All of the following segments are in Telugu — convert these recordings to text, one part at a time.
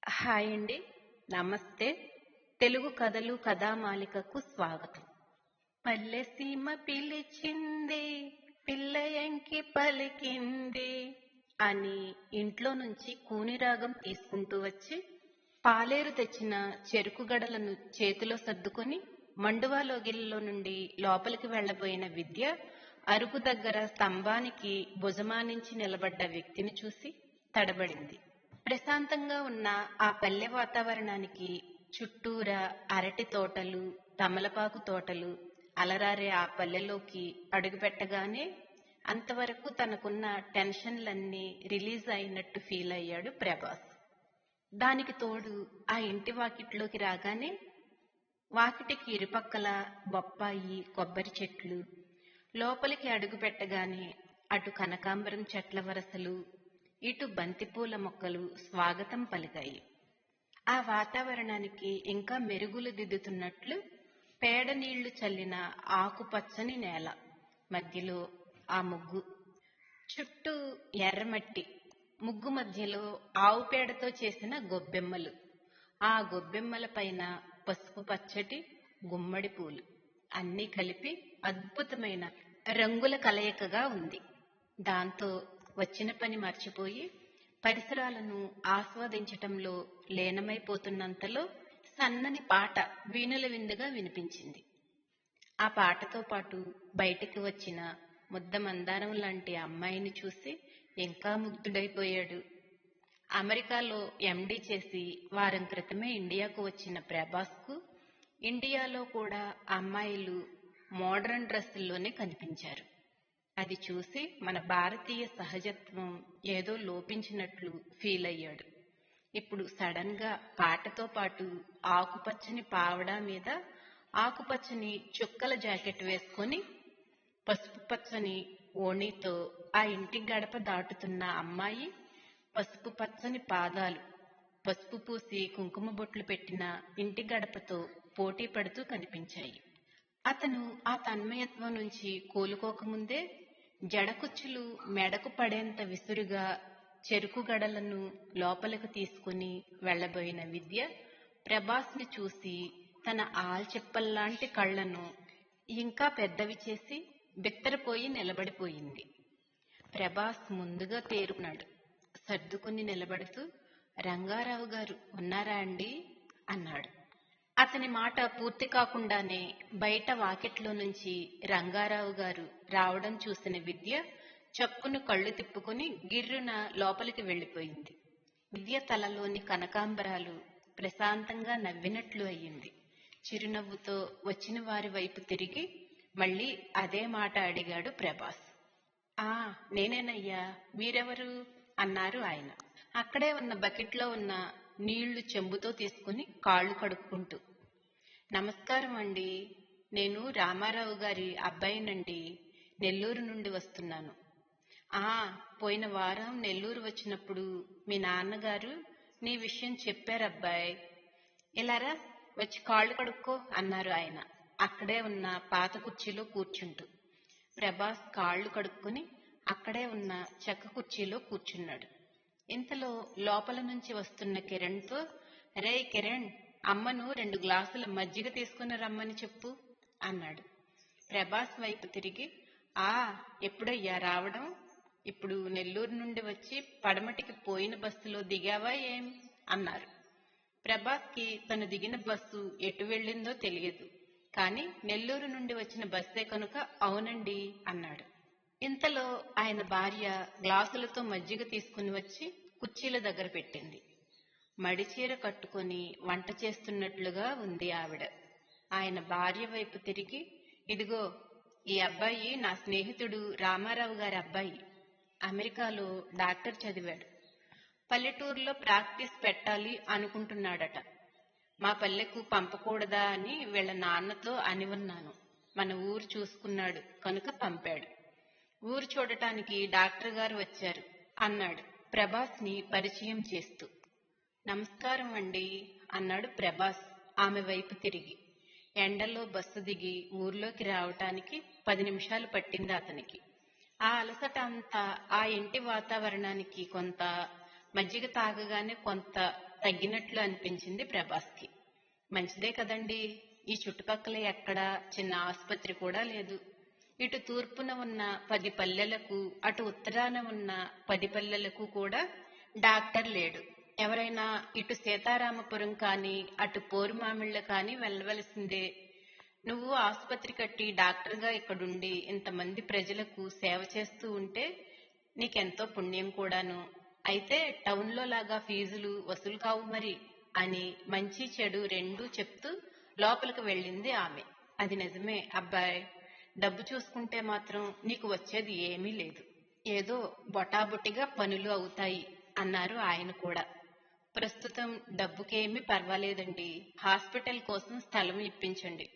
హాయ్ అండి. నమస్తే. తెలుగు కథలు కథామాలికకు స్వాగతం. పల్లెసీమ పిలిచింది, పిల్లయంకి పలికింది అని ఇంట్లో నుంచి కూని రాగం తీసుకుంటూ వచ్చి పాలేరు తెచ్చిన చెరుకు గడలను చేతిలో సర్దుకొని మండువాలోగిలిలో నుండి లోపలికి వెళ్లబోయిన విద్య అరుగు దగ్గర స్తంభానికి భుజమానించి నిలబడ్డ వ్యక్తిని చూసి తడబడింది. ప్రశాంతంగా ఉన్న ఆ పల్లె వాతావరణానికి చుట్టూరా అరటి తోటలు, తమలపాకు తోటలు అలరారే ఆ పల్లెలోకి అడుగుపెట్టగానే అంతవరకు తనకున్న టెన్షన్లన్నీ రిలీజ్ అయినట్టు ఫీల్ అయ్యాడు ప్రభాస్. దానికి తోడు ఆ ఇంటి వాకిట్లోకి రాగానే వాకిటికి ఇరుపక్కల బొప్పాయి, కొబ్బరి చెట్లు, లోపలికి అడుగు పెట్టగానే అటు కనకాంబరం చెట్ల వరసలు, ఇటు బంతిపూల మొక్కలు స్వాగతం పలికాయి. ఆ వాతావరణానికి ఇంకా మెరుగులు దిద్దుతున్నట్లు పేడ నీళ్లు చల్లిన ఆకుపచ్చని నేల, మధ్యలో ఆ ముగ్గు, చుట్టూ ఎర్రమట్టి, ముగ్గు మధ్యలో ఆవు పేడతో చేసిన గొబ్బెమ్మలు, ఆ గొబ్బెమ్మల పైన పసుపు పచ్చటి గుమ్మడి పూలు, అన్నీ కలిపి అద్భుతమైన రంగుల కలయికగా ఉంది. దాంతో వచ్చిన పని మర్చిపోయి పరిసరాలను ఆస్వాదించటంలో లీనమైపోతున్నంతలో సన్నని పాట వీణుల విందుగా వినిపించింది. ఆ పాటతో పాటు బయటికి వచ్చిన ముద్ద మందారం లాంటి అమ్మాయిని చూసి ఇంకా ముగ్ధుడైపోయాడు. అమెరికాలో ఎండీ చేసి వారం క్రితమే ఇండియాకు వచ్చిన ప్రభాస్కు ఇండియాలో కూడా అమ్మాయిలు మోడర్న్ డ్రెస్సుల్లోనే కనిపించారు. అది చూసి మన భారతీయ సహజత్వం ఏదో లోపించినట్లు ఫీల్ అయ్యాడు. ఇప్పుడు సడన్ గా పాటతో పాటు ఆకుపచ్చని పావడా మీద ఆకుపచ్చని చుక్కల జాకెట్ వేసుకొని పసుపు పచ్చని ఓణీతో ఆ ఇంటి గడప దాటుతున్న అమ్మాయి పసుపు పచ్చని పాదాలు, పసుపు పూసి కుంకుమ బొట్లు పెట్టిన ఇంటి గడపతో పోటీ పడుతూ కనిపించాయి. అతను ఆ తన్మయత్వం నుంచి కోలుకోకముందే జడకుచ్చులు మెడకు పడేంత విసురుగా చెరుకు గడలను లోపలకు తీసుకుని వెళ్లబోయిన విద్య ప్రభాస్ని చూసి తన ఆల్చెప్పల్లాంటి కళ్లను ఇంకా పెద్దవి చేసి బిత్తరపోయి నిలబడిపోయింది. ప్రభాస్ ముందుగా తేరుకున్నాడు. సర్దుకుని నిలబడుతూ, రంగారావు గారు ఉన్నారా అండి అన్నాడు. అతని మాట పూర్తి కాకుండానే బయట వాకిట్లో నుంచి రంగారావు గారు రావడం చూసిన విద్య చప్పును కళ్ళు తిప్పుకుని గిర్రున లోపలికి వెళ్లిపోయింది. విద్య తలలోని కనకాంబరాలు ప్రశాంతంగా నవ్వినట్లు అయ్యింది. చిరునవ్వుతో వచ్చిన వారి వైపు తిరిగి మళ్లీ అదే మాట అడిగాడు ప్రభాస్. ఆ నేనేనయ్యా, మీరెవరు అన్నారు ఆయన. అక్కడే ఉన్న బకెట్లో ఉన్న నీళ్లు చెంబుతో తీసుకుని కాళ్లు కడుక్కుంటూ. నమస్కారం అండి, నేను రామారావు గారి అబ్బాయినండి, నెల్లూరు నుండి వస్తున్నాను. పోయిన వారం నెల్లూరు వచ్చినప్పుడు మీ నాన్నగారు నీ విషయం చెప్పారబ్బాయ్, ఇలారా వచ్చి కాళ్లు కడుక్కో అన్నారు ఆయన అక్కడే ఉన్న పాత కుర్చీలో కూర్చుంటూ. ప్రభాస్ కాళ్లు కడుక్కుని అక్కడే ఉన్న చెక్క కుర్చీలో కూర్చున్నాడు. ఇంతలో లోపల నుంచి వస్తున్న కిరణ్తో, రే కిరణ్, అమ్మను 2 గ్లాసుల మజ్జిగ తీసుకుని రమ్మని చెప్పు అన్నాడు. ప్రభాస్ వైపు తిరిగి, ఎప్పుడయ్యా రావడం? ఇప్పుడు నెల్లూరు నుండి వచ్చి పడమటికి పోయిన బస్సులో దిగావా ఏం అన్నారు. ప్రభాస్ కి తను దిగిన బస్సు ఎటు వెళ్ళిందో తెలియదు, కానీ నెల్లూరు నుండి వచ్చిన బస్సే కనుక అవునండి అన్నాడు. ఇంతలో ఆయన భార్య గ్లాసులతో మజ్జిగ తీసుకుని వచ్చి కుర్చీల దగ్గర పెట్టింది. మడిచీర కట్టుకుని వంట చేస్తున్నట్లుగా ఉంది ఆవిడ. ఆయన భార్య వైపు తిరిగి, ఇదిగో ఈ అబ్బాయి నా స్నేహితుడు రామారావు గారి అబ్బాయి, అమెరికాలో డాక్టర్ చదివాడు, పల్లెటూరులో ప్రాక్టీస్ పెట్టాలి అనుకుంటున్నాడట. మా పల్లెకు పంపకూడదా అని వీళ్ళ నాన్నతో అని ఉన్నాను. మన ఊరు చూసుకున్నాడు కనుక పంపాడు. ఊరు చూడటానికి డాక్టర్ గారు వచ్చారు అన్నాడు ప్రభాస్ ని పరిచయం చేస్తూ. నమస్కారం అండి అన్నాడు ప్రభాస్ ఆమె వైపు తిరిగి. ఎండలో బస్సు దిగి ఊర్లోకి రావటానికి 10 నిమిషాలు పట్టింది అతనికి. ఆ అలసట అంతా ఆ ఇంటి వాతావరణానికి కొంత, మజ్జిగ తాగగానే కొంత తగ్గినట్లు అనిపించింది ప్రభాస్కి. మంచిదే కదండి, ఈ చుట్టుపక్కల ఎక్కడా చిన్న ఆసుపత్రి కూడా లేదు. ఇటు తూర్పున ఉన్న 10 పల్లెలకు, అటు ఉత్తరాన ఉన్న 10 పల్లెలకు కూడా డాక్టర్ లేడు. ఎవరైనా ఇటు సీతారామపురం కానీ అటు పోరుమామిళ్ళ కానీ వెళ్ళవలసిందే. నువ్వు ఆసుపత్రి కట్టి డాక్టర్గా ఇక్కడుండి ఇంతమంది ప్రజలకు సేవ చేస్తూ ఉంటే నీకెంతో పుణ్యం కూడాను. అయితే టౌన్లో లాగా ఫీజులు వసూలు కావు మరి అని మంచి చెడు రెండూ చెప్తూ లోపలికి వెళ్ళింది ఆమె. అది నిజమే అబ్బాయ్, డబ్బు చూసుకుంటే మాత్రం నీకు వచ్చేది ఏమీ లేదు. ఏదో బొటాబొటిగా పనులు అవుతాయి అన్నారు ఆయన కూడా. ప్రస్తుతం డబ్బుకేమీ పర్వాలేదండి, హాస్పిటల్ కోసం స్థలం ఇప్పించండి,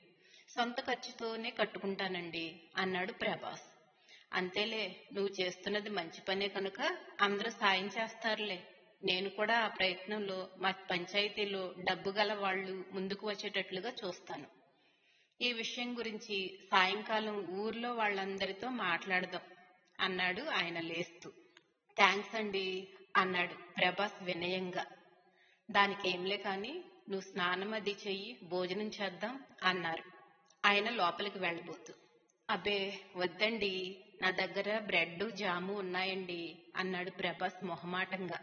సొంత ఖర్చుతోనే కట్టుకుంటానండి అన్నాడు ప్రభాస్. అంతేలే, నువ్వు చేస్తున్నది మంచి పనే కనుక అందరూ సాయం చేస్తారులే. నేను కూడా ఆ ప్రయత్నంలో మా పంచాయతీలో డబ్బు గల వాళ్ళు ముందుకు వచ్చేటట్లుగా చూస్తాను. ఈ విషయం గురించి సాయంకాలం ఊర్లో వాళ్ళందరితో మాట్లాడదాం అన్నాడు ఆయన లేస్తూ. థ్యాంక్స్ అండి అన్నాడు ప్రభాస్ వినయంగా. దానికేంలే కాని నువ్వు స్నానం అది చెయ్యి, భోజనం చేద్దాం అన్నారు ఆయన లోపలికి వెళ్ళబోతూ. అబ్బే వద్దండి, నా దగ్గర బ్రెడ్ జాము ఉన్నాయండి అన్నాడు ప్రభాస్ మొహమాటంగా.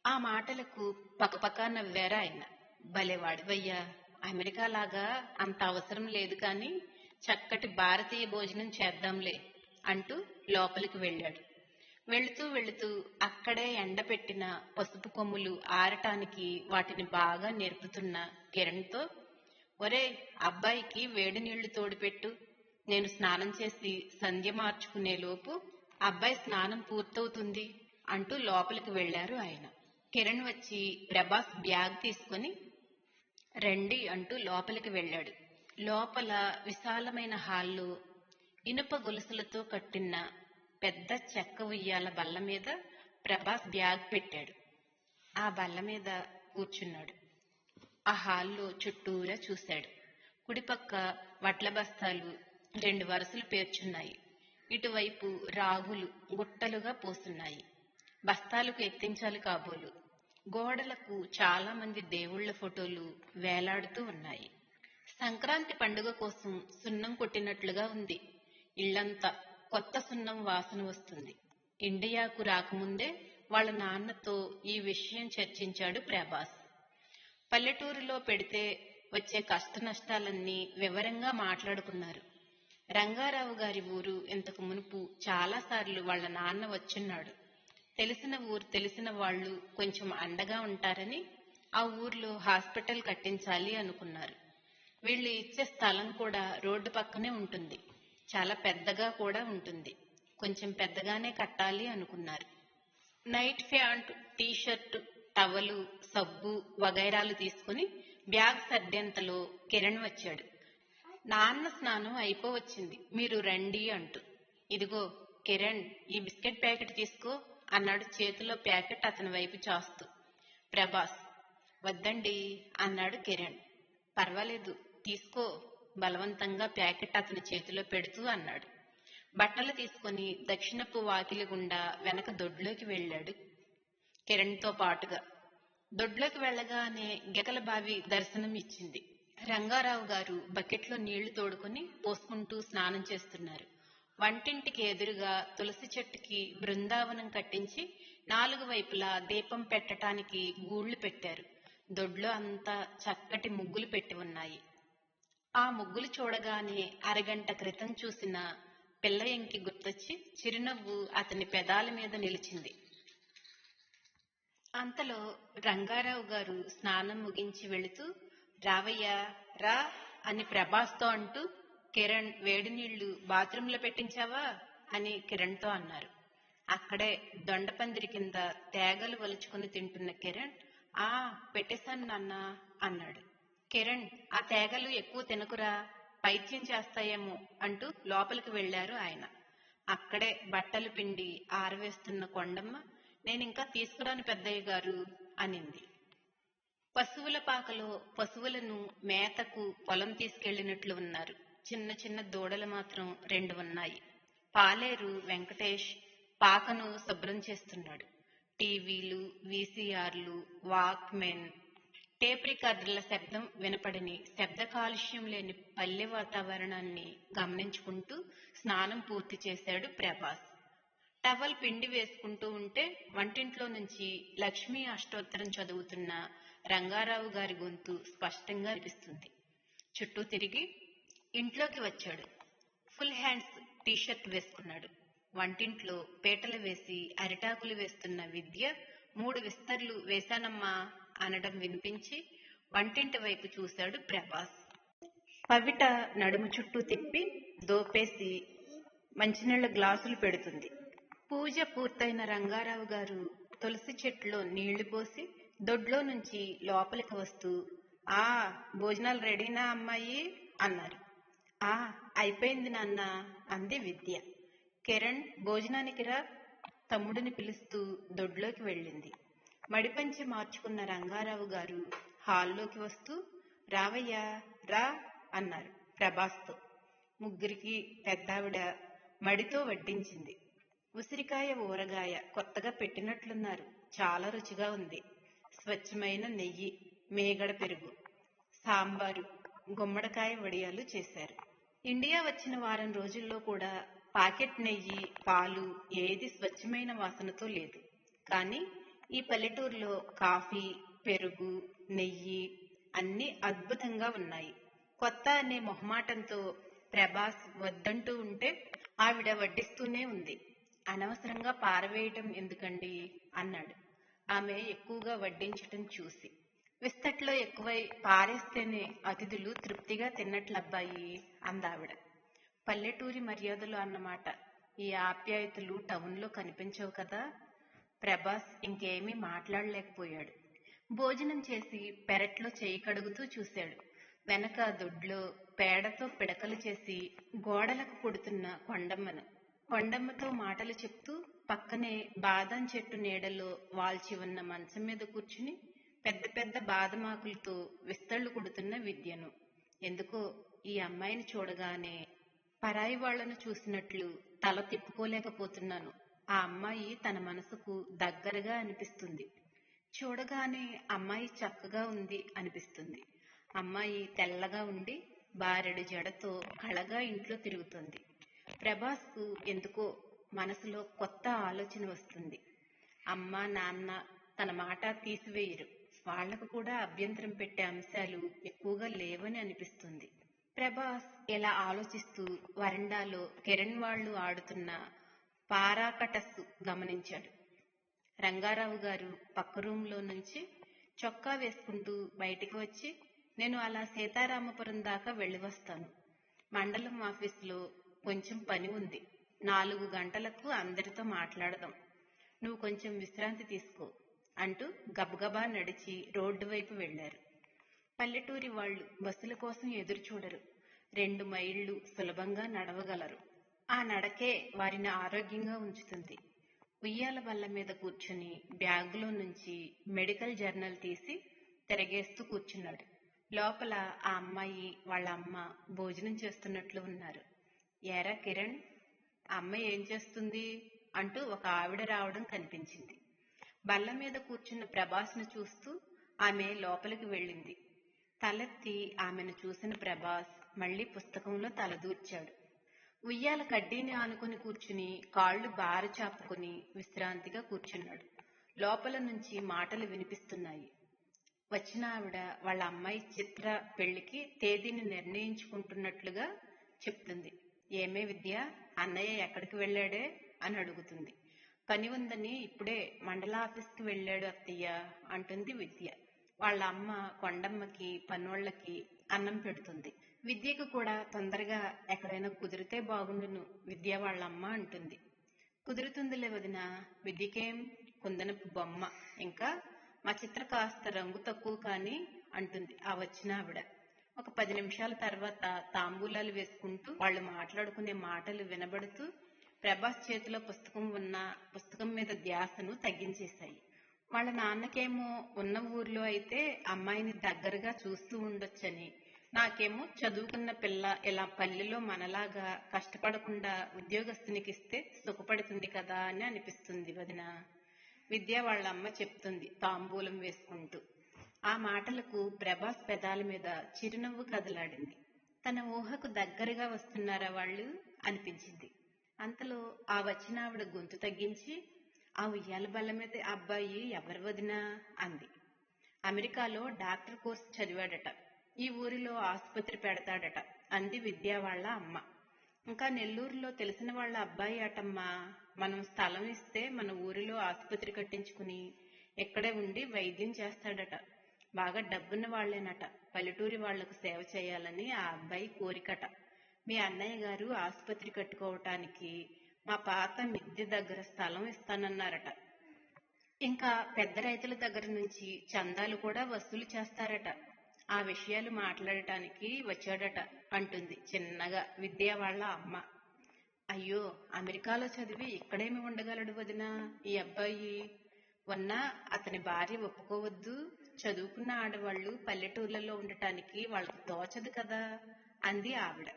ఆ మాటలకు పకపకా నవ్వారు ఆయన. భలేవాడివయ్యా, అమెరికా లాగా అంత అవసరం లేదు కాని చక్కటి భారతీయ భోజనం చేద్దాంలే అంటూ లోపలికి వెళ్ళాడు. వెళుతూ వెళుతూ అక్కడే ఎండపెట్టిన పసుపు కొమ్ములు ఆరటానికి వాటిని బాగా నేర్పుతున్న కిరణ్తో, ఒరే అబ్బాయికి వేడి నీళ్లు తోడిపెట్టు, నేను స్నానం చేసి సంధ్య మార్చుకునే లోపు అబ్బాయి స్నానం పూర్తవుతుంది అంటూ లోపలికి వెళ్లారు ఆయన. కిరణ్ వచ్చి ప్రభాస్ బ్యాగ్ తీసుకుని రండి అంటూ లోపలికి వెళ్ళాడు. లోపల విశాలమైన హాల్లో ఇనుప గొలుసులతో కట్టిన పెద్ద చెక్క ఉయ్యాల బల్ల మీద ప్రభాస్ బ్యాగ్ పెట్టాడు. ఆ బల్ల మీద కూర్చున్నాడు. ఆ హాల్లో చుట్టూరా చూశాడు. కుడిపక్క వడ్ల బస్తాలు 2 వరుసలు పేర్చున్నాయి. ఇటువైపు రాగులు గుట్టలుగా పోస్తున్నాయి. బస్తాలకు ఎత్తించాలి కాబోలు. గోడలకు చాలా మంది దేవుళ్ల ఫోటోలు వేలాడుతూ ఉన్నాయి. సంక్రాంతి పండుగ కోసం సున్నం కొట్టినట్లుగా ఉంది. ఇళ్లంతా కొత్త సున్నం వాసన వస్తుంది. ఇండియాకు రాకముందే వాళ్ళ నాన్నతో ఈ విషయం చర్చించాడు ప్రభాస్. పల్లెటూరులో పెడితే వచ్చే కష్ట నష్టాలన్నీ వివరంగా మాట్లాడుకున్నారు. రంగారావు గారి ఊరు ఇంతకు మునుపు చాలాసార్లు వాళ్ళ నాన్న వచ్చున్నాడు. తెలిసిన ఊరు, తెలిసిన వాళ్ళు కొంచెం అండగా ఉంటారని ఆ ఊర్లో హాస్పిటల్ కట్టించాలి అనుకున్నారు. వీళ్ళు ఇచ్చే స్థలం కూడా రోడ్డు పక్కనే ఉంటుంది. చాలా పెద్దగా కూడా ఉంటుంది. కొంచెం పెద్దగానే కట్టాలి అనుకున్నారు. నైట్ ప్యాంట్, టీషర్ట్, టవలు, సబ్బు వగైరాలు తీసుకుని బ్యాగ్ సర్దేంతలో కిరణ్ వచ్చాడు. నాన్న స్నానం అయిపోవచ్చింది, మీరు రండి అంటూ. ఇదిగో కిరణ్, ఈ బిస్కెట్ ప్యాకెట్ తీసుకో అన్నాడు చేతిలో ప్యాకెట్ అతని వైపు చాస్తూ. ప్రభాస్ వద్దండి అన్నాడు కిరణ్. పర్వాలేదు తీసుకో బలవంతంగా ప్యాకెట్ అతని చేతిలో పెడుతూ అన్నాడు. బట్టలు తీసుకుని దక్షిణపు వాకిలి గుండా వెనక దొడ్లోకి వెళ్ళాడు కిరణ్తో పాటుగా. దొడ్లోకి వెళ్ళగానే గెకల బావి దర్శనం ఇచ్చింది. రంగారావు గారు బకెట్లో నీళ్లు తోడుకుని పోసుకుంటూ స్నానం చేస్తున్నారు. వంటింటికి ఎదురుగా తులసి చెట్టుకి బృందావనం కట్టించి 4 వైపులా దీపం పెట్టడానికి గూళ్లు పెట్టారు. దొడ్లో అంతా చక్కటి ముగ్గులు పెట్టి ఉన్నాయి. ఆ ముగ్గులు చూడగానే అరగంట క్రితం చూసిన పిల్ల ఎంకి గుర్తొచ్చి చిరునవ్వు అతని పెదాల మీద నిలిచింది. అంతలో రంగారావు గారు స్నానం ముగించి వెళుతూ, రావయ్యా రా అని ప్రభాస్తో అంటూ, కిరణ్ వేడి నీళ్లు బాత్రూంలో పెట్టించావా అని కిరణ్తో అన్నారు. అక్కడే దొండపందిరి కింద తేగలు వలుచుకుని తింటున్న కిరణ్, ఆ పెట్టేశాను నాన్న అన్నాడు. కిరణ్, ఆ తేగలు ఎక్కువ తినకురా, పైత్యం చేస్తాయేమో అంటూ లోపలికి వెళ్లారు ఆయన. అక్కడే బట్టలు పిండి ఆరవేస్తున్న కొండమ్మ, నేనింకా తీసుకురాను పెద్దయ్య గారు అనింది. పశువుల పాకలో పశువులను మేతకు పొలం తీసుకెళ్లినట్లు ఉన్నారు. చిన్న చిన్న దూడలు మాత్రం 2 ఉన్నాయి. పాలేరు వెంకటేష్ పాకను శుభ్రం చేస్తున్నాడు. టీవీలు, వీసీఆర్లు, వాక్మెన్, టేప్ రికార్డర్ల శబ్దం వినపడని, శబ్ద కాలుష్యం లేని పల్లె వాతావరణాన్ని గమనించుకుంటూ స్నానం పూర్తి చేశాడు ప్రభాస్. టవల్ పిండి వేసుకుంటూ ఉంటే వంటింట్లో నుంచి లక్ష్మీ అష్టోత్తరం చదువుతున్న రంగారావు గారి గొంతు స్పష్టంగా వినిపిస్తుంది. చుట్టూ తిరిగి ఇంట్లోకి వచ్చాడు. ఫుల్ హ్యాండ్స్ టీషర్ట్ వేసుకున్నాడు. వంటింట్లో పీటలు వేసి అరిటాకులు వేస్తున్న విద్య 3 విస్తర్లు వేశానమ్మా అనడం వినిపించి వంటింటి వైపు చూశాడు ప్రభాస్. పవిట నడుము చుట్టూ తిప్పి దోపేసి మంచినీళ్ల గ్లాసులు పెడుతుంది. పూజ పూర్తయిన రంగారావు గారు తులసి చెట్టులో నీళ్లు పోసి దొడ్లో నుంచి లోపలికి వస్తూ, ఆ భోజనాలు రెడీనా అమ్మాయి అన్నారు. ఆ అయిపోయింది నాన్న అంది విద్య. కిరణ్ భోజనానికి రా తమ్ముడిని పిలుస్తూ దొడ్లోకి వెళ్ళింది. మడిపంచి మార్చుకున్న రంగారావు గారు హాల్లోకి వస్తూ, రావయ్యా రా అన్నారు ప్రభాస్తో. ముగ్గురికి పెద్దావిడ మడితో వడ్డించింది. ఉసిరికాయ ఊరగాయ కొత్తగా పెట్టినట్లున్నారు. చాలా రుచిగా ఉంది. స్వచ్ఛమైన నెయ్యి, మేగడ పెరుగు, సాంబారు, గుమ్మడికాయ వడియాలు చేశారు. ఇండియా వచ్చిన వారం రోజుల్లో కూడా పాకెట్ నెయ్యి, పాలు ఏది స్వచ్ఛమైన వాసనతో లేదు. కానీ ఈ పల్లెటూరులో కాఫీ, పెరుగు, నెయ్యి అన్నీ అద్భుతంగా ఉన్నాయి. కొత్త అనే మొహమాటంతో ప్రభాస్ వద్దంటూ ఉంటే ఆవిడ వడ్డిస్తూనే ఉంది. అనవసరంగా పారవేయటం ఎందుకండి అన్నాడు ఆమె ఎక్కువగా వడ్డించటం చూసి. విస్తట్లో ఎక్కువై పారేస్తేనే అతిథులు తృప్తిగా తిన్నట్లబ్బాయి అందావిడ. పల్లెటూరి మర్యాదలు అన్నమాట. ఈ ఆప్యాయతలు టౌన్లో కనిపించవు కదా. ప్రభాస్ ఇంకేమీ మాట్లాడలేకపోయాడు. భోజనం చేసి పెరట్లో చేయి కడుగుతూ చూశాడు. వెనక దొడ్లో పేడతో పిడకలు చేసి గోడలకు కొడుతున్న కొండమ్మను. కొండమ్మతో మాటలు చెప్తూ పక్కనే బాదం చెట్టు నీడలో వాల్చి ఉన్న మంచం మీద కూర్చుని పెద్ద పెద్ద బాదమాకులతో విస్తళ్లు కొడుతున్న విద్యను. ఎందుకో ఈ అమ్మాయిని చూడగానే పరాయి వాళ్లను చూసినట్లు తల తిప్పుకోలేకపోతున్నాను. ఆ అమ్మాయి తన మనసుకు దగ్గరగా అనిపిస్తుంది. చూడగానే అమ్మాయి చక్కగా ఉంది అనిపిస్తుంది. అమ్మాయి తెల్లగా ఉండి బారెడు జడతో కళగా ఇంట్లో తిరుగుతుంది. ప్రభాస్కు ఎందుకో మనసులో కొత్త ఆలోచన వస్తుంది. అమ్మ నాన్న తన మాట తీసివేయరు. వాళ్లకు కూడా అభ్యంతరం పెట్టే అంశాలు ఎక్కువగా లేవని అనిపిస్తుంది. ప్రభాస్ ఇలా ఆలోచిస్తూ వరండాలో కిరణ్ వాళ్లు ఆడుతున్న పారాకటస్సు గమనించాడు. రంగారావు గారు పక్క రూంలో నుంచి చొక్కా వేసుకుంటూ బయటికి వచ్చి, నేను అలా సీతారామపురం దాకా వెళ్ళి వస్తాను. మండలం ఆఫీసులో కొంచెం పని ఉంది. 4 గంటలకు అందరితో మాట్లాడదాం. నువ్వు కొంచెం విశ్రాంతి తీసుకో అంటూ గబగబా నడిచి రోడ్డు వైపు వెళ్లారు. పల్లెటూరి వాళ్లు బస్సుల కోసం ఎదురు చూడరు. 2 మైళ్లు సులభంగా నడవగలరు. ఆ నడకే వారిని ఆరోగ్యంగా ఉంచుతుంది. ఉయ్యాల బల్ల మీద కూర్చుని బ్యాగులో నుంచి మెడికల్ జర్నల్ తీసి తిరగేస్తూ కూర్చున్నాడు. లోపల ఆ అమ్మాయి వాళ్ళ అమ్మ భోజనం చేస్తున్నట్లు ఉన్నారు. ఏరా కిరణ్, అమ్మ ఏం చేస్తుంది అంటూ ఒక ఆవిడ రావడం కనిపించింది. బల్ల మీద కూర్చున్న ప్రభాస్ను చూస్తూ ఆమె లోపలికి వెళ్ళింది. తలెత్తి ఆమెను చూసిన ప్రభాస్ మళ్లీ పుస్తకంలో తలదూర్చాడు. ఉయ్యాల కడ్డీని ఆనుకుని కూర్చుని కాళ్లు బారు చాపుకుని విశ్రాంతిగా కూర్చున్నాడు. లోపల నుంచి మాటలు వినిపిస్తున్నాయి. వచ్చిన ఆవిడ వాళ్ళ అమ్మాయి చిత్ర పెళ్లికి తేదీని నిర్ణయించుకుంటున్నట్లుగా చెప్తుంది. ఏమే విద్య, అన్నయ్య ఎక్కడికి వెళ్ళాడే అని అడుగుతుంది. పని ఉందని ఇప్పుడే మండల ఆఫీస్కి వెళ్ళాడు అత్తయ్య అంటుంది విద్య. వాళ్ళ అమ్మ కొండమ్మకి పనోళ్లకి అన్నం పెడుతుంది. విద్యకు కూడా తొందరగా ఎక్కడైనా కుదిరితే బాగుండును విద్య వాళ్ళమ్మ అంటుంది. కుదురుతుందిలే వదిన, విద్యకేం కుందనపు బొమ్మ, ఇంకా మా చిత్ర కాస్త రంగు తక్కువ కాని అంటుంది ఆ వచ్చిన ఆవిడ. ఒక 10 నిమిషాల తర్వాత తాంబూలాలు వేసుకుంటూ వాళ్ళు మాట్లాడుకునే మాటలు వినబడుతూ ప్రభాస్ చేతిలో పుస్తకం ఉన్న పుస్తకం మీద ధ్యాసను తగ్గించేశాయి. వాళ్ళ నాన్నకేమో ఉన్న ఊర్లో అయితే అమ్మాయిని దగ్గరగా చూస్తూ ఉండొచ్చని, నాకేమో చదువుకున్న పిల్ల ఇలా పల్లెలో మనలాగా కష్టపడకుండా ఉద్యోగస్తునికిస్తే సుఖపడుతుంది కదా అని అనిపిస్తుంది వదిన. విద్య వాళ్ళ అమ్మ చెప్తుంది తాంబూలం వేసుకుంటూ. ఆ మాటలకు ప్రభాస్ పెదాల మీద చిరునవ్వు కదలాడింది. తన ఊహకు దగ్గరగా వస్తున్నారా వాళ్ళు అనిపించింది. అంతలో ఆ వచ్చిన ఆవిడ గొంతు తగ్గించి, ఆ ఉయ్యాల బల్ల మీద అబ్బాయి ఎవరి వదినా అంది. అమెరికాలో డాక్టర్ కోర్సు చదివాడట, ఈ ఊరిలో ఆసుపత్రి పెడతాడట అంది విద్య వాళ్ళ అమ్మ. ఇంకా నెల్లూరులో తెలిసిన వాళ్ళ అబ్బాయి అటమ్మా. మనం స్థలం ఇస్తే మన ఊరిలో ఆసుపత్రి కట్టించుకుని ఎక్కడే ఉండి వైద్యం చేస్తాడట. బాగా డబ్బున్న వాళ్లేనట. పల్లెటూరి వాళ్లకు సేవ చేయాలని ఆ అబ్బాయి కోరికట. మీ అన్నయ్య గారు ఆసుపత్రి కట్టుకోవటానికి మా పాత మిద్దె దగ్గర స్థలం ఇస్తానన్నారట. ఇంకా పెద్ద రైతుల దగ్గర నుంచి చందాలు కూడా వసూలు చేస్తారట. ఆ విషయాలు మాట్లాడటానికి వచ్చాడట అంటుంది చిన్నగా విద్య వాళ్ళ అమ్మ. అయ్యో, అమెరికాలో చదివి ఇక్కడేమి ఉండగలడు వదినా ఈ అబ్బాయి? ఉన్నా అతని భార్య ఒప్పుకోవద్దు. చదువుకున్న ఆడవాళ్లు పల్లెటూర్లలో ఉండటానికి వాళ్ళకి తోచదు కదా అంది ఆవిడ.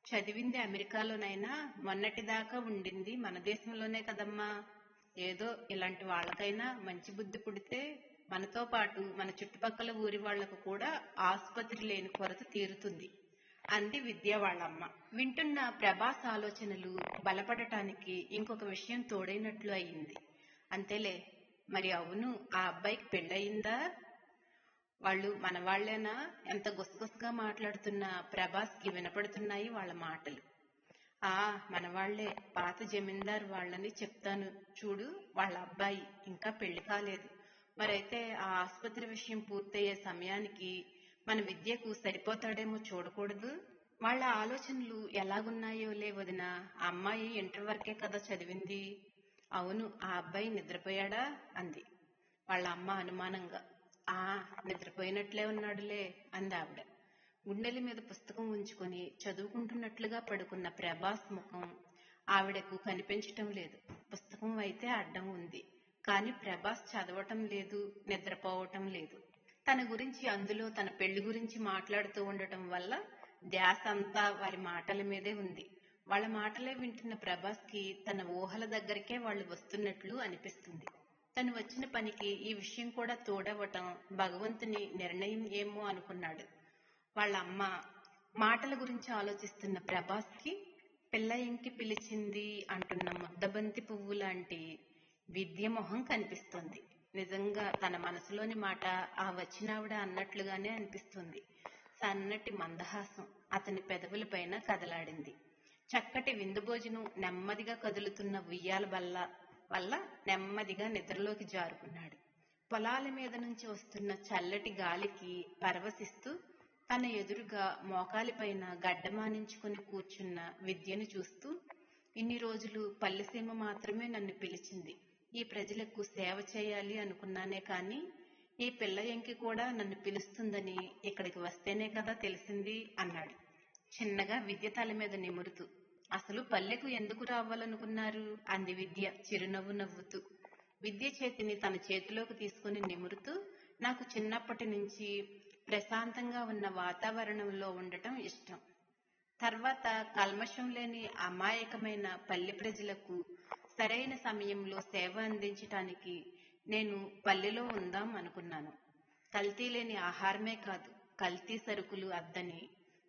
చదివింది అమెరికాలోనైనా మొన్నటిదాకా ఉండింది మన దేశంలోనే కదమ్మా. ఏదో ఇలాంటి వాళ్ళకైనా మంచి బుద్ధి పుడితే మనతో పాటు మన చుట్టుపక్కల ఊరి వాళ్లకు కూడా ఆసుపత్రి లేని కొరత తీరుతుంది అంది విద్య వాళ్ళమ్మ. వింటున్న ప్రభాస్ ఆలోచనలు బలపడటానికి ఇంకొక విషయం తోడైనట్లు అయింది. అంతేలే, మరి అవును, ఆ అబ్బాయికి పెళ్ళయిందా? వాళ్ళు మనవాళ్లేనా? ఎంత గుసగుసగా మాట్లాడుతున్నా ప్రభాస్కి వినపడుతున్నాయి వాళ్ళ మాటలు. ఆ మనవాళ్లే, పాత జమీందారు వాళ్ళని చెప్తాను చూడు, వాళ్ళ అబ్బాయి ఇంకా పెళ్లి కాలేదు. మరైతే ఆ ఆసుపత్రి విషయం పూర్తయ్యే సమయానికి మన విద్యకు సరిపోతాడేమో చూడకూడదు. వాళ్ళ ఆలోచనలు ఎలాగున్నాయోలే వదినా. ఆ అమ్మాయి ఇంటర్ వరకే కదా చదివింది. అవును, ఆ అబ్బాయి నిద్రపోయాడా అంది వాళ్ళ అమ్మ అనుమానంగా. ఆ నిద్రపోయినట్లే ఉన్నాడులే అంది ఆవిడ. గుండెల మీద పుస్తకం ఉంచుకొని చదువుకుంటున్నట్లుగా పడుకున్న ప్రభాస్ ముఖం ఆవిడకు కనిపించటం లేదు. పుస్తకం అయితే అడ్డం ఉంది, కాని ప్రభాస్ చదవటం లేదు, నిద్రపోవటం లేదు. తన గురించి, అందులో తన పెళ్లి గురించి మాట్లాడుతూ ఉండటం వల్ల ధ్యాస అంతా వారి మాటల మీదే ఉంది. వాళ్ళ మాటలే వింటున్న ప్రభాస్ కి తన ఊహల దగ్గరికే వాళ్ళు వస్తున్నట్లు అనిపిస్తుంది. తను వచ్చిన పనికి ఈ విషయం కూడా తోడవటం భగవంతుని నిర్ణయం ఏమో అనుకున్నాడు. వాళ్ళ అమ్మ మాటల గురించి ఆలోచిస్తున్న ప్రభాస్ కి పిల్ల ఇంకి పిలిచింది అంటున్న ముద్దబంతి పువ్వు లాంటి విద్య మొహం కనిపిస్తుంది. నిజంగా తన మనసులోని మాట ఆ వచ్చినావిడ అన్నట్లుగానే అనిపిస్తుంది. సన్నటి మందహాసం అతని పెదవుల పైన కదలాడింది. చక్కటి విందు భోజనం నెమ్మదిగా కదులుతున్న ఉయ్యాల బల్ల వల్ల నెమ్మదిగా నిద్రలోకి జారుకున్నాడు. పొలాల మీద నుంచి వస్తున్న చల్లటి గాలికి పరవశిస్తూ తన ఎదురుగా మోకాలిపైన గడ్డమానించుకుని కూర్చున్న విద్యను చూస్తూ, ఇన్ని రోజులు పల్లెసీమ మాత్రమే నన్ను పిలిచింది. ఈ ప్రజలకు సేవ చేయాలి అనుకున్నానే కాని ఈ పిల్ల ఎంకి కూడా నన్ను పిలుస్తుందని ఇక్కడికి వస్తేనే కదా తెలిసింది అన్నాడు చిన్నగా విద్య తల మీద నిమురుతూ. అసలు పల్లెకు ఎందుకు రావాలనుకున్నారు అంది విద్య చిరునవ్వు నవ్వుతూ. విద్య చేతిని తన చేతిలోకి తీసుకుని నిమురుతూ, నాకు చిన్నప్పటి నుంచి ప్రశాంతంగా ఉన్న వాతావరణంలో ఉండటం ఇష్టం. తర్వాత కల్మషం లేని అమాయకమైన పల్లె ప్రజలకు సరైన సమయంలో సేవ అందించటానికి నేను పల్లెలో ఉందాం అనుకున్నాను. కల్తీ లేని ఆహారమే కాదు, కల్తీ సరుకులు అద్దని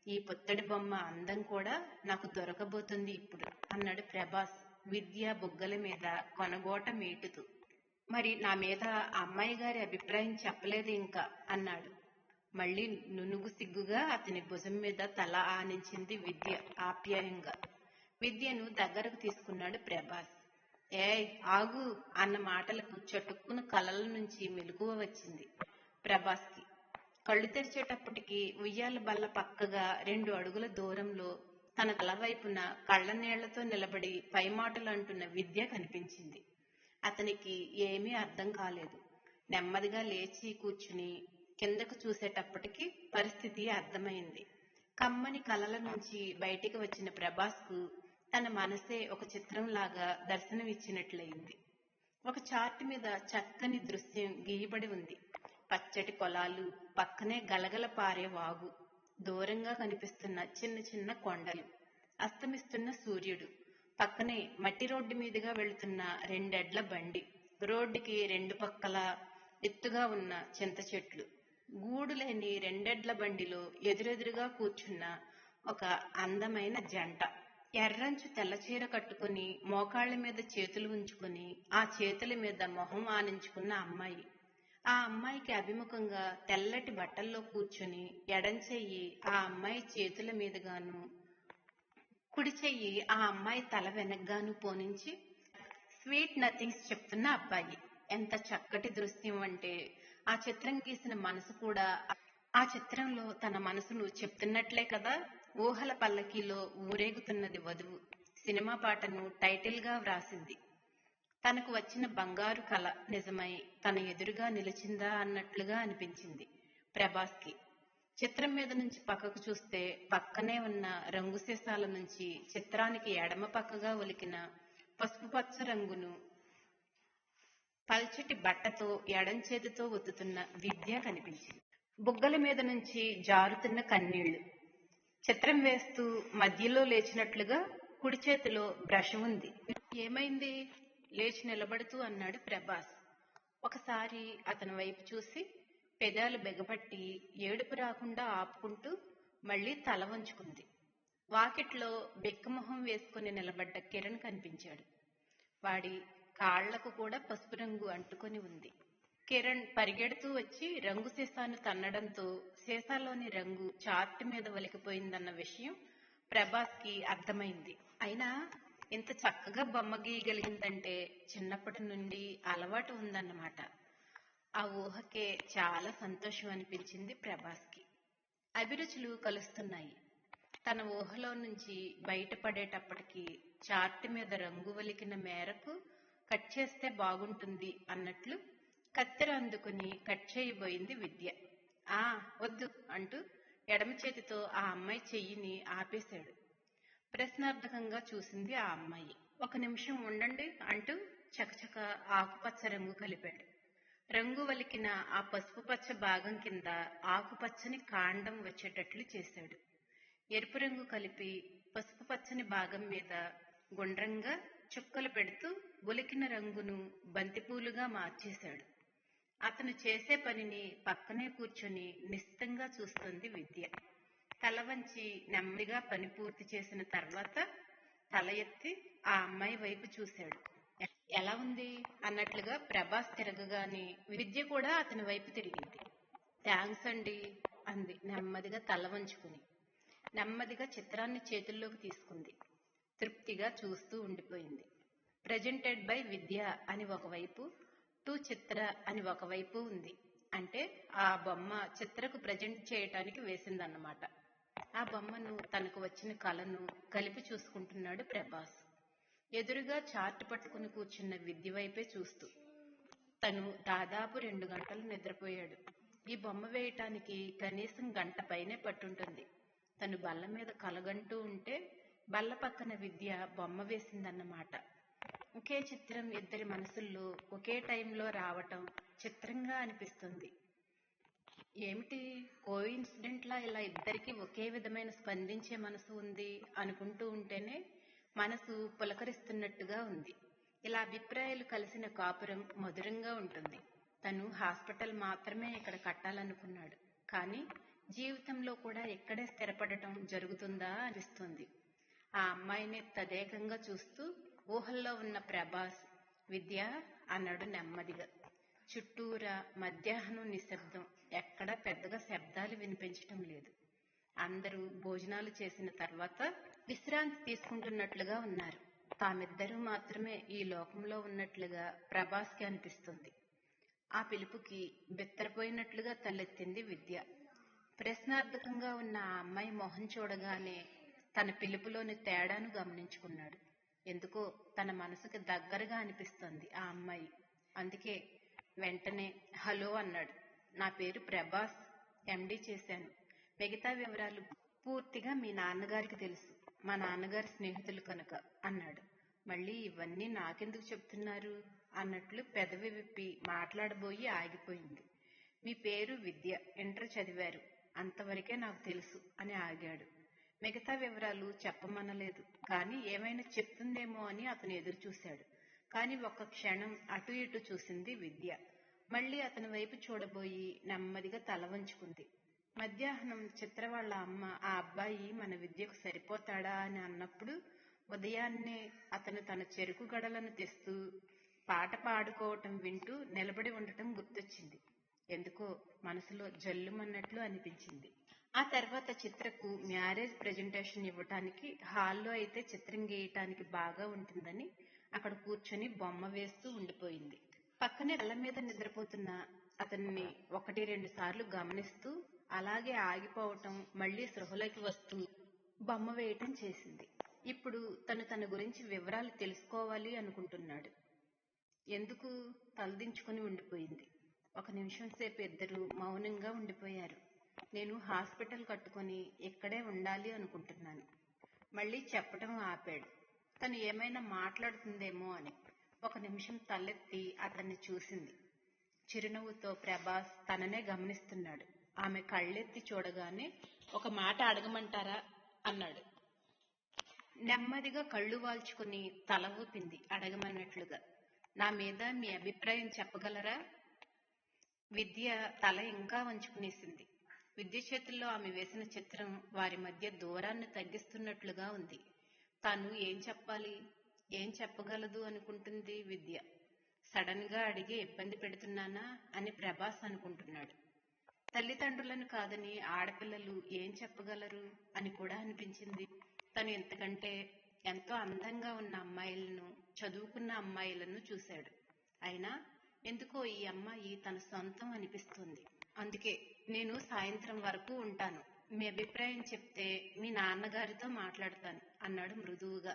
ఈ పుత్తడి బొమ్మ అందం కూడా నాకు దొరకబోతుంది ఇప్పుడు అన్నాడు ప్రభాస్ విద్య బుగ్గల మీద కొనగోట మీటుతూ. మరి నా మీద అమ్మాయి గారి అభిప్రాయం చెప్పలేదు ఇంకా అన్నాడు. మళ్లీ నునుగు సిగ్గుగా అతని భుజం మీద తల ఆనించింది విద్య ఆప్యాయంగా. విద్యను దగ్గరకు తీసుకున్నాడు ప్రభాస్. ఏయ్ ఆగు అన్న మాటలకు చటుక్కున కళ్ళల నుంచి మెలకువ వచ్చింది ప్రభాస్కి. కళ్ళు తెరిచేటప్పటికి ఉయ్యాల బల్ల పక్కగా 2 అడుగుల దూరంలో తన తల వైపున కళ్ళ నీళ్లతో నిలబడి పైమాటలు అంటున్న విద్య కనిపించింది. అతనికి ఏమీ అర్థం కాలేదు. నెమ్మదిగా లేచి కూర్చుని కిందకు చూసేటప్పటికి పరిస్థితి అర్థమైంది. కమ్మని కలల నుంచి బయటికి వచ్చిన ప్రభాస్ కు తన మనసే ఒక చిత్రంలాగా దర్శనమిచ్చినట్లయింది. ఒక చార్ట్ మీద చక్కని దృశ్యం గీయబడి ఉంది. పచ్చటి పొలాలు, పక్కనే గలగల పారే వాగు, దూరంగా కనిపిస్తున్న చిన్న చిన్న కొండలు, అస్తమిస్తున్న సూర్యుడు, పక్కనే మట్టి రోడ్డు మీదుగా వెళుతున్న 2 ఎడ్ల బండి, రోడ్డుకి రెండు పక్కల ఎత్తుగా ఉన్న చింత చెట్లు, గూడు లేని రెండెడ్ల బండిలో ఎదురెదురుగా కూర్చున్న ఒక అందమైన జంట. ఎర్రంచు తెల్లచీర కట్టుకుని మోకాళ్ల మీద చేతులు ఉంచుకుని ఆ చేతుల మీద మొహం ఆనించుకున్న అమ్మాయి. ఆ అమ్మాయికి అభిముఖంగా తెల్లటి బట్టల్లో కూర్చుని ఎడంచెయ్యి ఆ అమ్మాయి చేతుల మీదుగాను, కుడి చెయ్యి ఆ అమ్మాయి తల వెనగ్గాను పోనించి స్వీట్ నథింగ్స్ చెప్తున్న అబ్బాయి. ఎంత చక్కటి దృశ్యం అంటే ఆ చిత్రం గీసిన మనసు కూడా ఆ చిత్రంలో తన మనసును చెప్తున్నట్లే కదా. ఊహల పల్లకీలో ఊరేగుతున్నది వధువు. సినిమా పాటను టైటిల్ గా వ్రాసింది. తనకు వచ్చిన బంగారు కల నిజమై తన ఎదురుగా నిలిచిందా అన్నట్లుగా అనిపించింది ప్రభాస్కి. చిత్రం మీద నుంచి పక్కకు చూస్తే పక్కనే ఉన్న రంగు సీసాల నుంచి చిత్రానికి ఎడమ పక్కగా ఒలికిన పసుపు పచ్చ రంగును పల్చటి బట్టతో ఎడం చేతితో ఒత్తుతున్న విద్య కనిపించింది. బుగ్గల మీద నుంచి జారుతున్న కన్నీళ్లు. చిత్రం వేస్తూ మధ్యలో లేచినట్లుగా కుడి చేతిలో బ్రష్ ఉంది. ఏమైంది? లేచి నిలబడుతూ అన్నాడు ప్రభాస్. ఒకసారి అతని వైపు చూసి పెదాలు బెగపట్టి ఏడుపు రాకుండా ఆపుకుంటూ మళ్లీ తల వంచుకుంది. వాకిట్లో బెక్కమొహం వేసుకుని నిలబడ్డ కిరణ్ కనిపించాడు. వాడి కాళ్లకు కూడా పసుపు రంగు అంటుకొని ఉంది. కిరణ్ పరిగెడుతూ వచ్చి రంగు సీసాను తన్నడంతో సీసాలోని రంగు చార్ట్ మీద ఒలికిపోయిందన్న విషయం ప్రభాస్ కి అర్థమైంది. అయినా ఇంత చక్కగా బొమ్మ గీయగలిగిందంటే చిన్నప్పటి నుండి అలవాటు ఉందన్నమాట. ఆ ఊహకే చాలా సంతోషం అనిపించింది ప్రభాస్ కి. అభిరుచులు కలుస్తున్నాయి. తన ఊహలో నుంచి బయటపడేటప్పటికి చార్ట్ మీద రంగు ఒలికిన మేరకు కట్ చేస్తే బాగుంటుంది అన్నట్లు కత్తెర అందుకుని కట్ చేయబోయింది విద్య. ఆ వద్దు అంటూ ఎడమ చేతితో ఆ అమ్మాయి చెయ్యిని ఆపేశాడు. ప్రశ్నార్థకంగా చూసింది ఆ అమ్మాయి. ఒక నిమిషం ఉండండి అంటూ చకచక ఆకుపచ్చ రంగు కలిపాడు. రంగు వలికిన ఆ పసుపు పచ్చ భాగం కింద ఆకుపచ్చని కాండం వచ్చేటట్లు చేశాడు. ఎరుపు రంగు కలిపి పసుపు పచ్చని భాగం మీద గుండ్రంగా చుక్కలు పెడుతూ ఒలికిన రంగును బంతిపూలుగా మార్చేశాడు. అతను చేసే పనిని పక్కనే కూర్చొని నిశ్చితంగా చూస్తుంది విద్య. తల వంచి నెమ్మదిగా పని పూర్తి చేసిన తర్వాత తల ఎత్తి ఆ అమ్మాయి వైపు చూశాడు. ఎలా ఉంది అన్నట్లుగా ప్రభాస్ తిరగగానే విద్య కూడా అతని వైపు తిరిగింది. థ్యాంక్స్ అండి అంది నెమ్మదిగా తల వంచుకుని. నెమ్మదిగా చిత్రాన్ని చేతుల్లోకి తీసుకుంది. తృప్తిగా చూస్తూ ఉండిపోయింది. ప్రెజెంటెడ్ బై విద్య అని ఒకవైపు, టు చిత్ర అని ఒకవైపు ఉంది. అంటే ఆ బొమ్మ చిత్రకు ప్రజెంట్ చేయటానికి వేసిందన్నమాట. ఆ బొమ్మను తనకు వచ్చిన కళను కలిపి చూసుకుంటున్నాడు ప్రభాస్. ఎదురుగా చార్ట్ పట్టుకుని కూర్చున్న విద్య వైపే చూస్తూ. తను దాదాపు 2 గంటలు నిద్రపోయాడు. ఈ బొమ్మ వేయటానికి కనీసం గంట పైనే పట్టుంటుంది. తను బల్ల మీద కలగంటూ ఉంటే బల్ల పక్కన విద్య బొమ్మ వేసిందన్నమాట. ఒకే చిత్రం ఇద్దరి మనసుల్లో ఒకే టైంలో రావటం చిత్రంగా అనిపిస్తుంది. ఏమిటి కోఇన్సిడెంట్లా ఇలా ఇద్దరికి ఒకే విధమైన స్పందించే మనసు ఉంది అనుకుంటూ ఉంటేనే మనసు పులకరిస్తున్నట్టుగా ఉంది. ఇలా అభిప్రాయాలు కలిసిన కాపురం మధురంగా ఉంటుంది. తను హాస్పిటల్ మాత్రమే ఇక్కడ కట్టాలనుకున్నాడు. కానీ జీవితంలో కూడా ఇక్కడే స్థిరపడటం జరుగుతుందా అనిపిస్తుంది. ఆ అమ్మాయిని తదేకంగా చూస్తూ ఊహల్లో ఉన్న ప్రభాస్ విద్య అన్నాడు నెమ్మదిగా. చుట్టూరా మధ్యాహ్నం నిశ్శబ్దం. ఎక్కడా పెద్దగా శబ్దాలు వినిపించటం లేదు. అందరూ భోజనాలు చేసిన తర్వాత విశ్రాంతి తీసుకుంటున్నట్లుగా ఉన్నారు. తామిద్దరూ మాత్రమే ఈ లోకంలో ఉన్నట్లుగా ప్రభాస్ కి అనిపిస్తుంది. ఆ పిలుపుకి బిత్తరపోయినట్లుగా తలెత్తింది విద్య. ప్రశ్నార్థకంగా ఉన్న ఆ అమ్మాయి మొహం చూడగానే తన పిలుపులోని తేడాను గమనించుకున్నాడు. ఎందుకో తన మనసుకి దగ్గరగా అనిపిస్తోంది ఆ అమ్మాయి. అందుకే వెంటనే హలో అన్నాడు. నా పేరు ప్రభాస్, ఎండి చేశాను. మిగతా వివరాలు పూర్తిగా మీ నాన్నగారికి తెలుసు. మా నాన్నగారి స్నేహితులు కనుక అన్నాడు. మళ్ళీ ఇవన్నీ నాకెందుకు చెప్తున్నారు అన్నట్లు పెదవి విప్పి మాట్లాడబోయి ఆగిపోయింది. మీ పేరు విద్య, ఇంటర్ చదివారు, అంతవరకే నాకు తెలుసు అని ఆగాడు. మిగతా వివరాలు చెప్పమనలేదు. కానీ ఏమైనా చెప్తుందేమో అని అతను ఎదురు చూశాడు. కాని ఒక్క క్షణం అటు ఇటు చూసింది విద్య. మళ్ళీ అతని వైపు చూడబోయి నెమ్మదిగా తల వంచుకుంది. మధ్యాహ్నం చిత్ర వాళ్ళ అమ్మ ఆ అబ్బాయి మన విద్యకు సరిపోతాడా అని అన్నప్పుడు ఉదయాన్నే అతను తన చెరుకు గడలను తెస్తూ పాట పాడుకోవటం వింటూ నిలబడి ఉండటం గుర్తొచ్చింది. ఎందుకో మనసులో జల్లుమన్నట్లు అనిపించింది. ఆ తర్వాత చిత్రకు మ్యారేజ్ ప్రెజెంటేషన్ ఇవ్వటానికి హాల్లో అయితే చిత్రం గీయటానికి బాగా ఉంటుందని అక్కడ కూర్చొని బొమ్మ వేస్తూ ఉండిపోయింది. పక్కనే కళ్ళ మీద నిద్రపోతున్న అతన్ని 1-2 సార్లు గమనిస్తూ అలాగే ఆగిపోవటం, మళ్లీ స్పృహలోకి వస్తూ బొమ్మ వేయటం చేసింది. ఇప్పుడు తన గురించి వివరాలు తెలుసుకోవాలి అనుకుంటున్నాడు. ఎందుకు తలదించుకుని ఉండిపోయింది. 1 నిమిషం సేపు ఇద్దరు మౌనంగా ఉండిపోయారు. నేను హాస్పిటల్ కట్టుకుని ఇక్కడే ఉండాలి అనుకుంటున్నాను. మళ్ళీ చెప్పటం ఆపాడు. తను ఏమైనా మాట్లాడుతుందేమో అని. 1 నిమిషం తలెత్తి అతన్ని చూసింది. చిరునవ్వుతో ప్రభాస్ తననే గమనిస్తున్నాడు. ఆమె కళ్ళెత్తి చూడగానే ఒక మాట అడగమంటారా అన్నాడు. నెమ్మదిగా కళ్ళు వాల్చుకుని తల ఊపింది అడగమన్నట్లుగా. నా మీద మీ అభిప్రాయం చెప్పగలరా? విద్య తల ఇంకా వంచుకునేసింది. విద్య చేతుల్లో ఆమె వేసిన చిత్రం వారి మధ్య దూరాన్ని తగ్గిస్తున్నట్లుగా ఉంది. తాను ఏం చెప్పాలి, ఏం చెప్పగలదు అనుకుంటుంది విద్య. సడన్ గా అడిగి ఇబ్బంది పెడుతున్నానా అని ప్రభాస్ అనుకుంటున్నాడు. తల్లిదండ్రులను కాదని ఆడపిల్లలు ఏం చెప్పగలరు అని కూడా అనిపించింది. తను ఇంతకంటే ఎంతో అందంగా ఉన్న అమ్మాయిలను, చదువుకున్న అమ్మాయిలను చూశాడు. అయినా ఎందుకో ఈ అమ్మాయి తన సొంతం అనిపిస్తుంది. అందుకే నేను సాయంత్రం వరకు ఉంటాను. మీ అభిప్రాయం చెప్తే మీ నాన్నగారితో మాట్లాడతాను అన్నాడు మృదువుగా.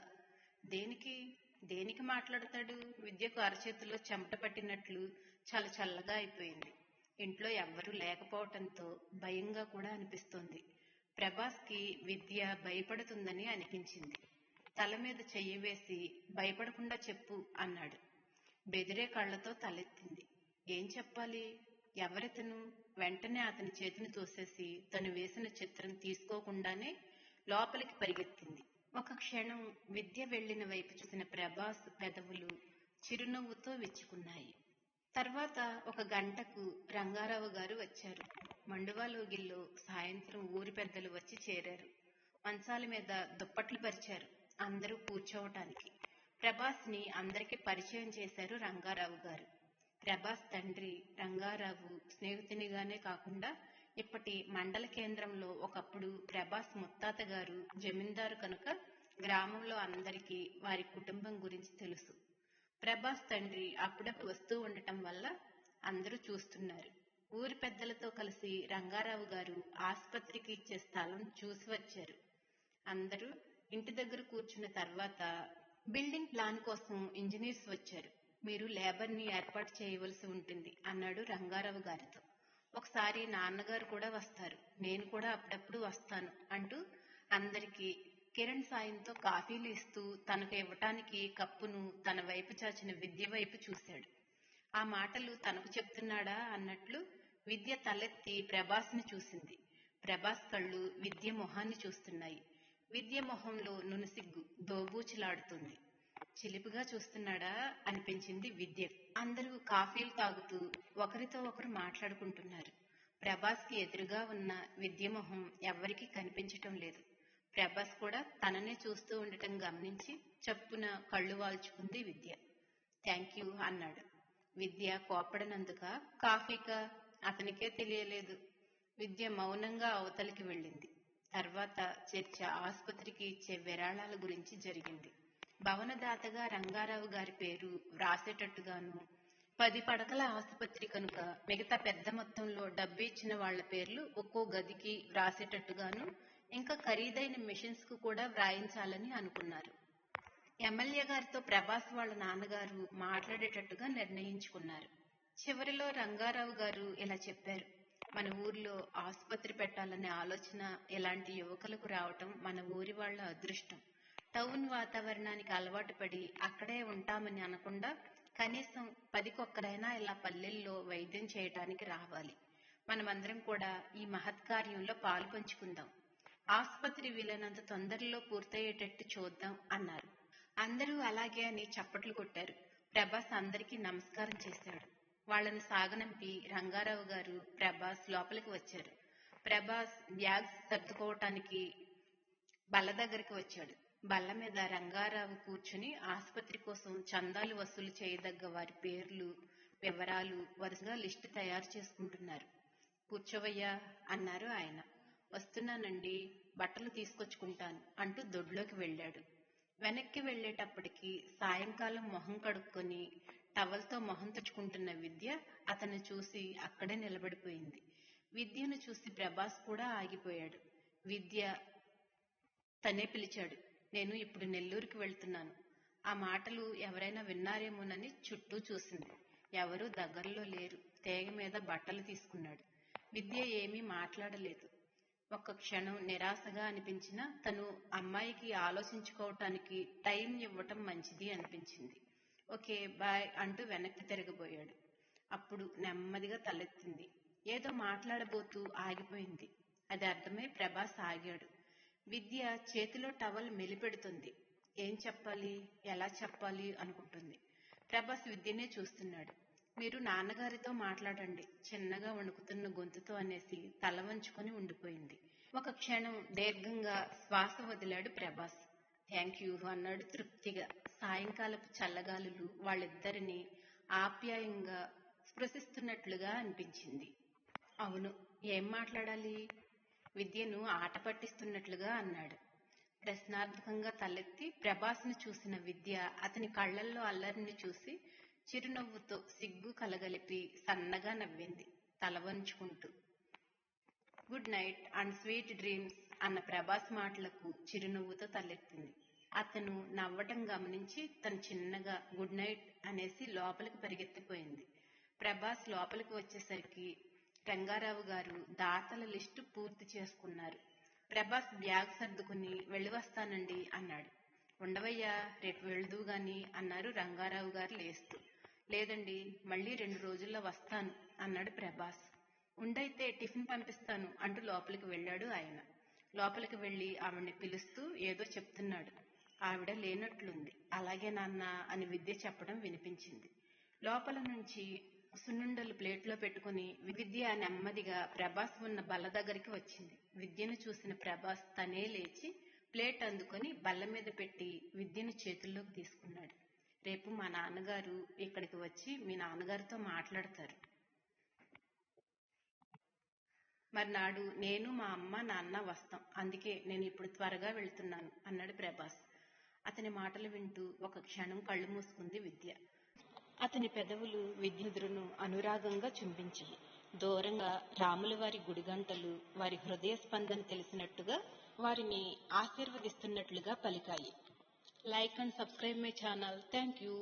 దేనికి మాట్లాడతాడు? విద్యకు అరచేతిలో చెమట పట్టినట్లు చాలా చల్లగా అయిపోయింది. ఇంట్లో ఎవ్వరూ లేకపోవటంతో భయంగా కూడా అనిపిస్తోంది. ప్రభాస్ కి విద్య భయపడుతుందని అనిపించింది. తల మీద చెయ్యి వేసి భయపడకుండా చెప్పు అన్నాడు. బెదిరే కళ్లతో తలెత్తింది. ఏం చెప్పాలి? ఎవరితను? వెంటనే అతని చేతిని తోసేసి తను వేసిన చిత్రం తీసుకోకుండానే లోపలికి పరిగెత్తింది. 1 క్షణం విద్య వెళ్లిన వైపు చూసిన ప్రభాస్ పెదవులు చిరునవ్వుతో విచ్చుకున్నాయి. తర్వాత 1 గంటకు రంగారావు గారు వచ్చారు. మండువాలోగిల్లో సాయంత్రం ఊరి పెద్దలు వచ్చి చేరారు. మంచాల మీద దుప్పట్లు పరిచారు అందరూ కూర్చోవటానికి. ప్రభాస్ ని అందరికీ పరిచయం చేశారు రంగారావు గారు. ప్రభాస్ తండ్రి రంగారావు స్నేహితునిగానే కాకుండా ఇప్పటి మండల కేంద్రంలో ఒకప్పుడు ప్రభాస్ ముత్తాత గారు జమీందారు కనుక గ్రామంలో అందరికీ వారి కుటుంబం గురించి తెలుసు. ప్రభాస్ తండ్రి అప్పుడప్పుడు వస్తూ ఉండటం వల్ల అందరూ చూస్తున్నారు. ఊరి పెద్దలతో కలిసి రంగారావు గారు ఆసుపత్రికి ఇచ్చే స్థలం చూసి వచ్చారు. అందరూ ఇంటి దగ్గర కూర్చున్న తర్వాత బిల్డింగ్ ప్లాన్ కోసం ఇంజనీర్స్ వచ్చారు. మీరు లేబర్ ని ఏర్పాటు చేయవలసి ఉంటుంది అన్నాడు రంగారావు గారితో. ఒకసారి నాన్నగారు కూడా వస్తారు, నేను కూడా అప్పుడప్పుడు వస్తాను అంటూ అందరికీ కిరణ్ సాయంతో కాఫీలు ఇస్తూ తనకు ఇవ్వటానికి కప్పును తన వైపు చాచిన విద్య వైపు చూశాడు. ఆ మాటలు తనకు చెప్తున్నాడా అన్నట్లు విద్య తలెత్తి ప్రభాస్ ని చూసింది. ప్రభాస్ కళ్ళు విద్య మొహాన్ని చూస్తున్నాయి. విద్య మొహంలో నునుసిగ్గు దోబూచులాడుతుంది. చిలిపిగా చూస్తున్నాడా అనిపించింది విద్య. అందరూ కాఫీలు తాగుతూ ఒకరితో ఒకరు మాట్లాడుకుంటున్నారు. ప్రభాస్ కి ఎదురుగా ఉన్న విద్య మొహం ఎవ్వరికీ కనిపించటం లేదు. ప్రభాస్ కూడా తననే చూస్తూ ఉండటం గమనించి చప్పున కళ్ళు వాల్చుకుంది విద్య. థ్యాంక్ యూ అన్నాడు. విద్య కోపడనందుక కాఫీకా అతనికే తెలియలేదు. విద్య మౌనంగా అవతలికి వెళ్ళింది. తర్వాత చర్చ ఆసుపత్రికి ఇచ్చే విరాళాల గురించి జరిగింది. భవనదాతగా రంగారావు గారి పేరు వ్రాసేటట్టుగాను, 10 పడకల ఆసుపత్రి కనుక మిగతా పెద్ద మొత్తంలో డబ్బు ఇచ్చిన వాళ్ల పేర్లు ఒక్కో గదికి వ్రాసేటట్టుగాను, ఇంకా ఖరీదైన మిషన్స్ కు కూడా వ్రాయించాలని అనుకున్నారు. ఎమ్మెల్యే గారితో ప్రభాస్ వాళ్ళ నాన్నగారు మాట్లాడేటట్టుగా నిర్ణయించుకున్నారు. చివరిలో రంగారావు గారు ఇలా చెప్పారు. మన ఊర్లో ఆసుపత్రి పెట్టాలనే ఆలోచన ఇలాంటి యువకులకు రావటం మన ఊరి వాళ్ళ అదృష్టం. టౌన్ వాతావరణానికి అలవాటు పడి అక్కడే ఉంటామని అనకుండా కనీసం 10కొక్కరైనా ఇలా పల్లెల్లో వైద్యం చేయటానికి రావాలి. మనమందరం కూడా ఈ మహత్కార్యంలో పాలు పంచుకుందాం. ఆసుపత్రి వీలైనంత తొందరలో పూర్తయ్యేటట్టు చూద్దాం అన్నారు. అందరూ అలాగే అని చప్పట్లు కొట్టారు. ప్రభాస్ అందరికీ నమస్కారం చేశాడు. వాళ్ళని సాగనంపి రంగారావు గారు ప్రభాస్ లోపలికి వచ్చారు. ప్రభాస్ బ్యాగ్స్ సర్దుకోవటానికి బల్ల దగ్గరికి వచ్చాడు. బల్ల మీద రంగారావు కూర్చుని ఆసుపత్రి కోసం చందాలు వసూలు చేయదగ్గ వారి పేర్లు, వివరాలు వరుసగా లిస్టు తయారు చేసుకుంటున్నారు. కూర్చోవయ్యా అన్నారు ఆయన. వస్తున్నానండి, బట్టలు తీసుకొచ్చుకుంటాను అంటూ దొడ్లోకి వెళ్ళాడు. వెనక్కి వెళ్ళేటప్పటికి సాయంకాలం మొహం కడుక్కొని టవల్తో మొహం తుడుచుకుంటున్న విద్య అతన్ని చూసి అక్కడే నిలబడిపోయింది. విద్యను చూసి ప్రభాస్ కూడా ఆగిపోయాడు. విద్య తనే పిలిచాడు. నేను ఇప్పుడు నెల్లూరుకి వెళ్తున్నాను. ఆ మాటలు ఎవరైనా విన్నారేమోనని చుట్టూ చూసింది. ఎవరూ దగ్గరలో లేరు. తేగ మీద బట్టలు తీసుకున్నాడు. విద్య ఏమీ మాట్లాడలేదు. ఒక్క క్షణం నిరాశగా అనిపించినా తను అమ్మాయికి ఆలోచించుకోవటానికి టైం ఇవ్వటం మంచిది అనిపించింది. ఓకే బాయ్ అంటూ వెనక్కి తిరగబోయాడు. అప్పుడు నెమ్మదిగా తలెత్తింది. ఏదో మాట్లాడబోతూ ఆగిపోయింది. అది అర్థమై ప్రభాస్ ఆగాడు. విద్య చేతిలో టవల్ మెలిపెడుతుంది. ఏం చెప్పాలి, ఎలా చెప్పాలి అనుకుంటుంది. ప్రభాస్ విద్యనే చూస్తున్నాడు. మీరు నాన్నగారితో మాట్లాడండి, చిన్నగా వణుకుతున్న గొంతుతో అనేసి తల వంచుకొని ఉండిపోయింది. ఒక క్షణం దీర్ఘంగా శ్వాస వదిలాడు ప్రభాస్. థ్యాంక్ యూ అన్నాడు తృప్తిగా. సాయంకాలపు చల్లగాలులు వాళ్ళిద్దరినీ ఆప్యాయంగా స్పృశిస్తున్నట్లుగా అనిపించింది. అవును, ఏం మాట్లాడాలి? విద్యను ఆట పట్టిస్తున్నట్లుగా అన్నాడు. ప్రశ్నార్థకంగా తలెత్తి ప్రభాస్ను చూసిన విద్య అతని కళ్లల్లో అల్లరిని చూసి చిరునవ్వుతో సిగ్గు కలగలిపి సన్నగా నవ్వింది తల వంచుకుంటూ. Good night and sweet dreams అన్న ప్రభాస్ మాటలకు చిరునవ్వుతో తలెత్తింది. అతను నవ్వటం గమనించి తను చిన్నగా గుడ్ నైట్ అనేసి లోపలికి పరిగెత్తిపోయింది. ప్రభాస్ లోపలికి వచ్చేసరికి రంగారావు గారు దాతల లిస్టు పూర్తి చేసుకున్నారు. ప్రభాస్ బ్యాగ్ సర్దుకుని వెళ్ళి వస్తానండి అన్నాడు. ఉండవయ్యా, రేపు వెళ్దువు గాని అన్నారు రంగారావు గారు లేస్తూ. లేదండి, మళ్ళీ 2 రోజుల్లో వస్తాను అన్నాడు ప్రభాస్. ఉండైతే టిఫిన్ పంపిస్తాను అంటూ లోపలికి వెళ్ళాడు ఆయన. లోపలికి వెళ్లి ఆవిడ్ని పిలుస్తూ ఏదో చెప్తున్నాడు. ఆవిడ లేనట్లుంది. అలాగే నాన్న అని విద్య చెప్పడం వినిపించింది. లోపల నుంచి సున్నుండలు ప్లేట్లో పెట్టుకుని విద్య నెమ్మదిగా ప్రభాస్ ఉన్న బల్ల దగ్గరికి వచ్చింది. విద్యను చూసిన ప్రభాస్ తనే లేచి ప్లేట్ అందుకొని బల్ల మీద పెట్టి విద్యను చేతుల్లోకి తీసుకున్నాడు. రేపు మా నాన్నగారు ఇక్కడికి వచ్చి మీ నాన్నగారితో మాట్లాడతారు. మర్నాడు నేను మా అమ్మ నాన్న వస్తాం. అందుకే నేను ఇప్పుడు త్వరగా వెళ్తున్నాను అన్నాడు ప్రభాస్. అతని మాటలు వింటూ ఒక క్షణం కళ్ళు మూసుకుంది విద్య. అతని పెదవులు విద్యుదురును అనురాగంగా చుంబించాయి. దూరంగా రాముల వారి గుడిగంటలు వారి హృదయ స్పందన తెలిసినట్టుగా వారిని ఆశీర్వదిస్తున్నట్లుగా పలికాయి. Like and subscribe my channel. Thank you.